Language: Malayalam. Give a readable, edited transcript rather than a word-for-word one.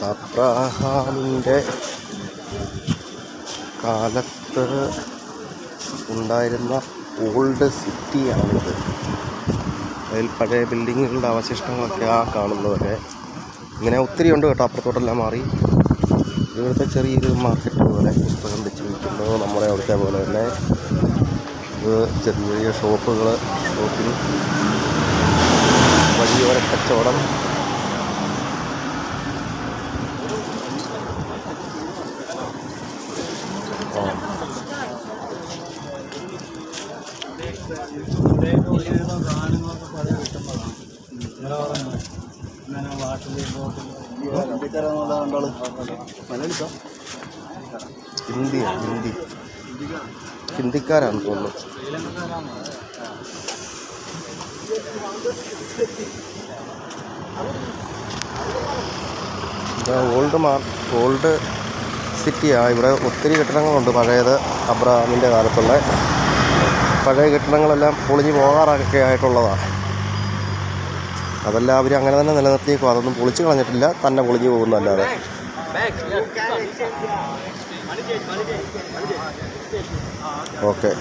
അബ്രഹാമിൻ്റെ കാലത്ത് ഉണ്ടായിരുന്ന ഓൾഡ് സിറ്റിയാണിത്. അതിൽ പഴയ ബിൽഡിങ്ങുകളുടെ അവശിഷ്ടങ്ങളൊക്കെ കാണുന്നതൊക്കെ. ഇങ്ങനെ ഒത്തിരി ഉണ്ട് കേട്ടോ. അപ്പുറത്തോട്ടെല്ലാം മാറി ഇവിടുത്തെ ചെറിയൊരു മാർക്കറ്റ് പോലെ പ്രകടിപ്പിച്ച് നിൽക്കുന്നത്. നമ്മുടെ അവിടുത്തെ പോലെ തന്നെ ഇത് ചെറിയ ചെറിയ ഷോപ്പുകൾ, ഷോപ്പിംഗ്, വഴിയോര കച്ചവടം. ഹിന്ദിക്കാരാണെന്ന് തോന്നുന്നു. ഓൾഡ് സിറ്റിയാണ്. ഇവിടെ ഒത്തിരി കെട്ടിടങ്ങളുണ്ട് പഴയത്. അബ്രഹാമിൻ്റെ കാലത്തുള്ള പഴയ കെട്ടിടങ്ങളെല്ലാം പൊളിഞ്ഞ് പോകാറൊക്കെ ആയിട്ടുള്ളതാണ്. അതെല്ലാം അവർ അങ്ങനെ തന്നെ നിലനിർത്തിയേക്കും. അതൊന്നും പൊളിച്ച് കളഞ്ഞിട്ടില്ല, തന്നെ പൊളിഞ്ഞ് പോകുന്നതല്ലാതെ. ഓക്കെ.